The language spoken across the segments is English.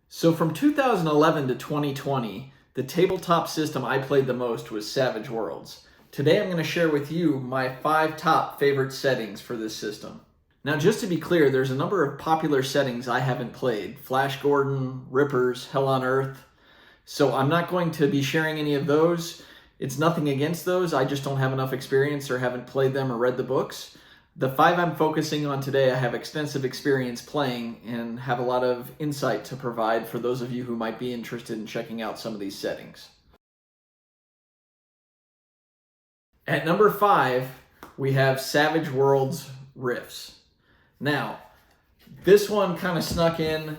So from 2011 to 2020, the tabletop system I played the most was Savage Worlds. Today I'm going to share with you my 5 top favorite settings for this system. Now just to be clear, there's a number of popular settings I haven't played. Flash Gordon, Rippers, Hell on Earth. So I'm not going to be sharing any of those. It's nothing against those, I just don't have enough experience or haven't played them or read the books. The 5 I'm focusing on today, I have extensive experience playing and have a lot of insight to provide for those of you who might be interested in checking out some of these settings. At number 5, we have Savage Worlds Rifts. Now, this one kind of snuck in.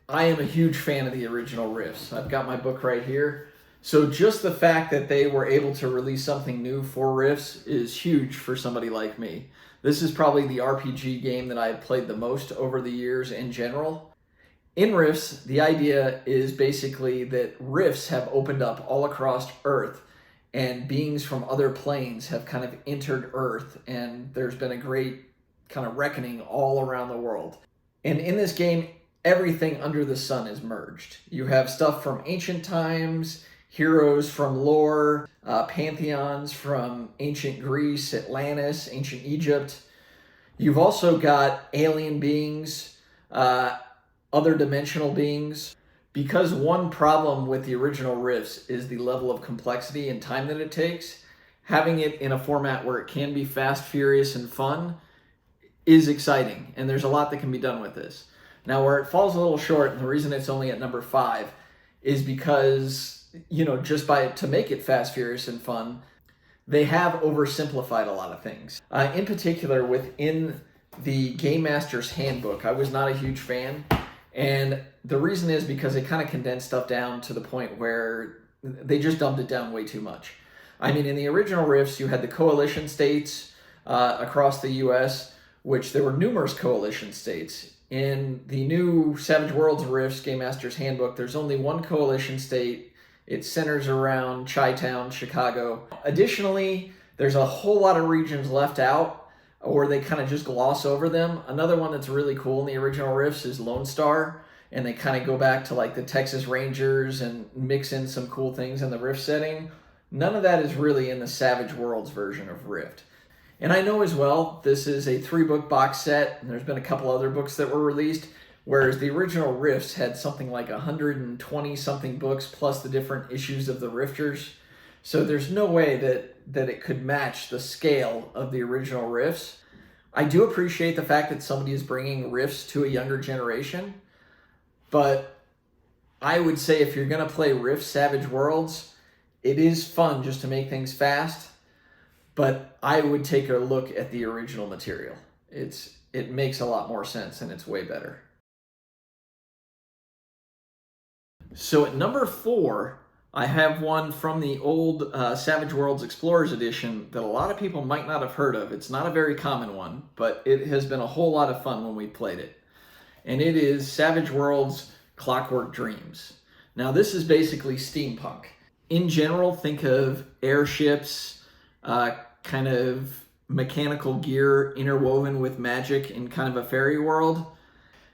I am a huge fan of the original Rifts. I've got my book right here. So just the fact that they were able to release something new for Rifts is huge for somebody like me. This is probably the RPG game that I've played the most over the years in general. In Rifts, the idea is basically that rifts have opened up all across Earth and beings from other planes have kind of entered Earth, and there's been a great kind of reckoning all around the world. And in this game, everything under the sun is merged. You have stuff from ancient times, heroes from lore, pantheons from ancient Greece, Atlantis, ancient Egypt. You've also got alien beings, other dimensional beings. Because one problem with the original Rifts is the level of complexity and time that it takes, having it in a format where it can be fast, furious, and fun is exciting, and there's a lot that can be done with this. Now, where it falls a little short, and the reason it's only at number 5, is because, to make it fast, furious, and fun, they have oversimplified a lot of things. In particular, within the Game Master's Handbook, I was not a huge fan, and the reason is because they kind of condensed stuff down to the point where they just dumbed it down way too much. I mean, in the original Rifts, you had the coalition states across the US, which there were numerous coalition states. In the new Savage Worlds Rifts Game Master's Handbook, there's only one coalition state. It centers around Chi-Town, Chicago. Additionally, there's a whole lot of regions left out, or they kind of just gloss over them. Another one that's really cool in the original Rifts is Lone Star, and they kind of go back to like the Texas Rangers and mix in some cool things in the Rift setting. None of that is really in the Savage Worlds version of Rift. And I know as well, this is a 3-book box set, and there's been a couple other books that were released, whereas the original Rifts had something like 120-something books plus the different issues of the Rifters. So there's no way that it could match the scale of the original Rifts. I do appreciate the fact that somebody is bringing Rifts to a younger generation, but I would say if you're going to play Rift Savage Worlds, it is fun just to make things fast, but I would take a look at the original material. It makes a lot more sense and it's way better. So at number 4, I have one from the old Savage Worlds Explorers Edition that a lot of people might not have heard of. It's not a very common one, but it has been a whole lot of fun when we played it. And it is Savage Worlds Clockwork Dreams. Now this is basically steampunk. In general, think of airships, kind of mechanical gear interwoven with magic in kind of a fairy world.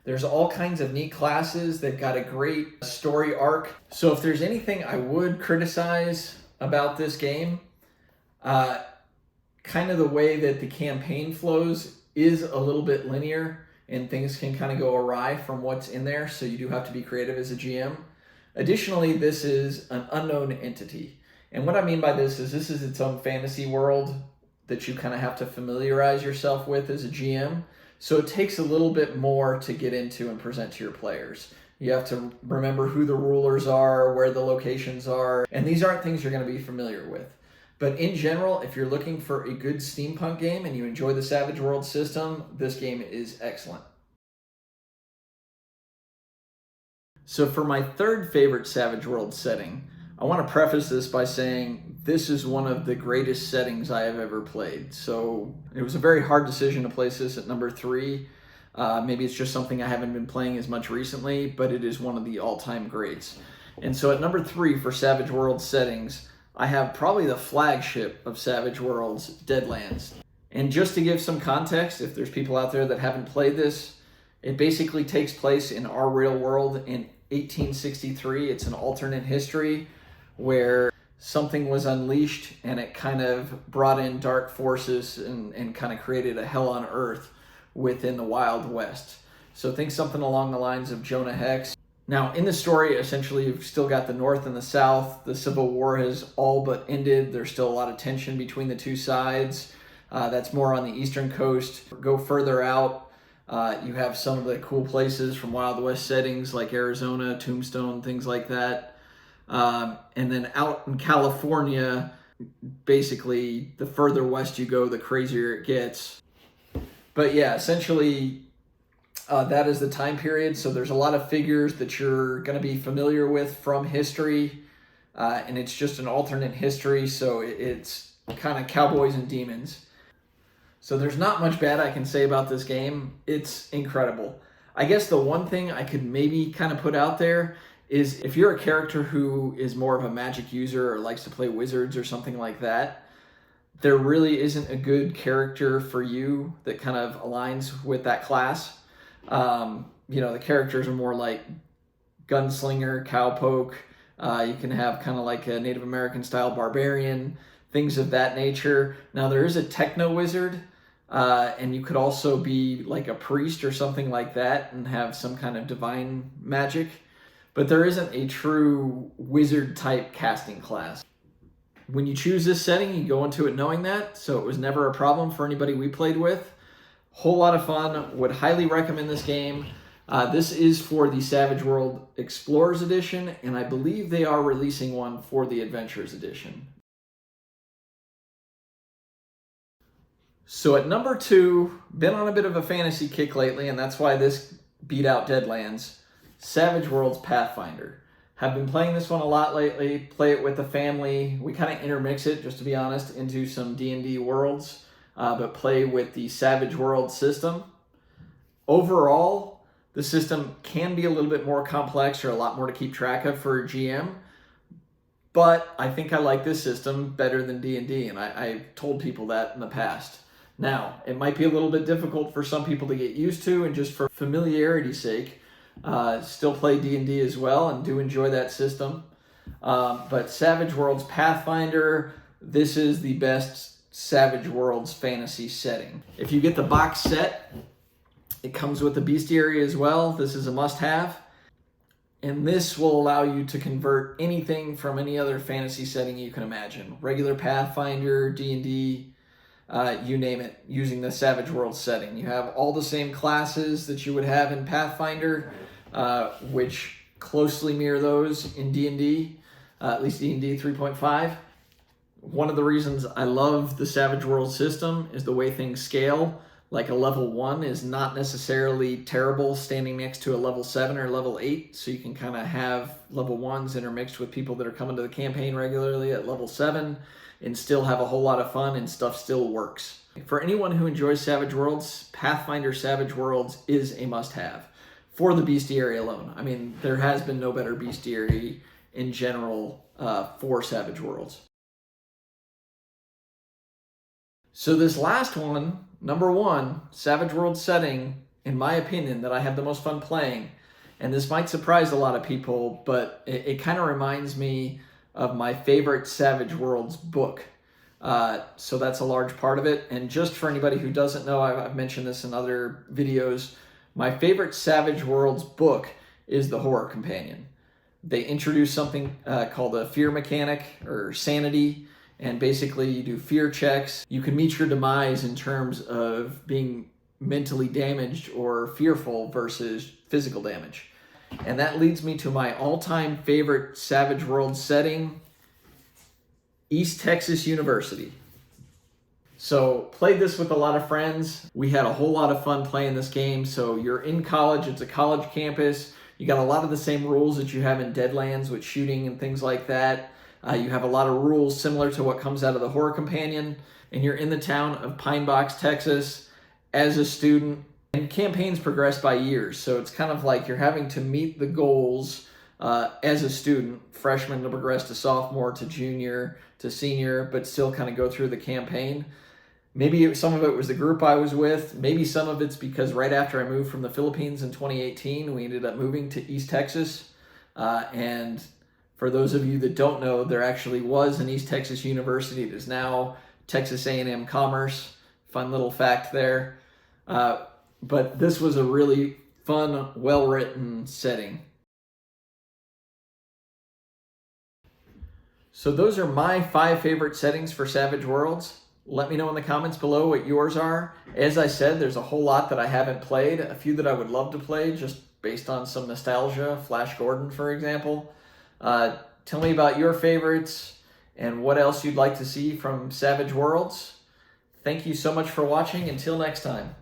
There's all kinds of neat classes. They've got a great story arc. So if there's anything I would criticize about this game, kind of the way that the campaign flows is a little bit linear and things can kind of go awry from what's in there. So you do have to be creative as a GM. Additionally, this is an unknown entity. And what I mean by this is its own fantasy world that you kind of have to familiarize yourself with as a GM. So it takes a little bit more to get into and present to your players. You have to remember who the rulers are, where the locations are, and these aren't things you're going to be familiar with. But in general, if you're looking for a good steampunk game and you enjoy the Savage World system, this game is excellent. So for my 3rd favorite Savage World setting, I want to preface this by saying this is one of the greatest settings I have ever played. So it was a very hard decision to place this at number 3. Maybe it's just something I haven't been playing as much recently, but it is one of the all-time greats. And so at number 3 for Savage World settings, I have probably the flagship of Savage Worlds, Deadlands. And just to give some context, if there's people out there that haven't played this, It basically takes place in our real world in 1863. It's an alternate history where something was unleashed and it kind of brought in dark forces and kind of created a hell on earth within the Wild West. So think something along the lines of Jonah Hex. Now, in the story, essentially, you've still got the North and the South. The Civil War has all but ended. There's still a lot of tension between the two sides. That's more on the eastern coast. Go further out, you have some of the cool places from Wild West settings like Arizona, Tombstone, things like that. And then out in California, basically, the further west you go, the crazier it gets. But yeah, essentially, that is the time period. So there's a lot of figures that you're going to be familiar with from history. And it's just an alternate history. So it's kind of cowboys and demons. So there's not much bad I can say about this game. It's incredible. I guess the one thing I could maybe kind of put out there is if you're a character who is more of a magic user or likes to play wizards or something like that, there really isn't a good character for you that kind of aligns with that class. The characters are more like gunslinger, cowpoke. You can have kind of like a Native American style barbarian, things of that nature. Now there is a techno wizard, and you could also be like a priest or something like that and have some kind of divine magic, but there isn't a true wizard type casting class. When you choose this setting, you go into it knowing that, so it was never a problem for anybody we played with. Whole lot of fun. Would highly recommend this game. This is for the Savage World Explorers Edition, and I believe they are releasing one for the Adventurers Edition. So at number 2, been on a bit of a fantasy kick lately, and that's why this beat out Deadlands, Savage Worlds Pathfinder. Have been playing this one a lot lately, play it with the family. We kind of intermix it, just to be honest, into some D&D worlds, but play with the Savage World system. Overall, the system can be a little bit more complex or a lot more to keep track of for a GM, but I think I like this system better than D&D, and I've told people that in the past. Now, it might be a little bit difficult for some people to get used to, and just for familiarity's sake, still play D&D as well and do enjoy that system. But Savage Worlds Pathfinder, this is the best Savage Worlds fantasy setting. If you get the box set, it comes with the bestiary as well. This is a must-have. And this will allow you to convert anything from any other fantasy setting you can imagine. Regular Pathfinder, D&D, you name it, using the Savage Worlds setting. You have all the same classes that you would have in Pathfinder, which closely mirror those in D&D, at least D&D 3.5. One of the reasons I love the Savage Worlds system is the way things scale. Like a level 1 is not necessarily terrible standing next to a level 7 or level 8, so you can kind of have level 1s intermixed with people that are coming to the campaign regularly at level 7 and still have a whole lot of fun and stuff still works. For anyone who enjoys Savage Worlds, Pathfinder Savage Worlds is a must-have for the bestiary alone. I mean, there has been no better bestiary in general for Savage Worlds. So this last one, number 1, Savage Worlds setting, in my opinion, that I have the most fun playing, and this might surprise a lot of people, but it kind of reminds me of my favorite Savage Worlds book. So that's a large part of it. And just for anybody who doesn't know, I've mentioned this in other videos, my favorite Savage Worlds book is the Horror Companion. They introduce something called a fear mechanic or sanity, and basically you do fear checks. You can meet your demise in terms of being mentally damaged or fearful versus physical damage. And that leads me to my all-time favorite Savage Worlds setting, East Texas University. So played this with a lot of friends. We had a whole lot of fun playing this game. So you're in college, it's a college campus. You got a lot of the same rules that you have in Deadlands with shooting and things like that. You have a lot of rules similar to what comes out of the Horror Companion, and you're in the town of Pine Box, Texas as a student, and campaigns progress by years. So it's kind of like you're having to meet the goals as a student, freshman to progress to sophomore to junior to senior, but still kind of go through the campaign. Maybe some of it was the group I was with. Maybe some of it's because right after I moved from the Philippines in 2018, we ended up moving to East Texas. And for those of you that don't know, there actually was an East Texas University. It is now Texas A&M Commerce. Fun little fact there. But this was a really fun, well-written setting. So those are my 5 favorite settings for Savage Worlds. Let me know in the comments below what yours are. As I said, there's a whole lot that I haven't played, a few that I would love to play just based on some nostalgia, Flash Gordon, for example. Tell me about your favorites and what else you'd like to see from Savage Worlds. Thank you so much for watching. Until next time.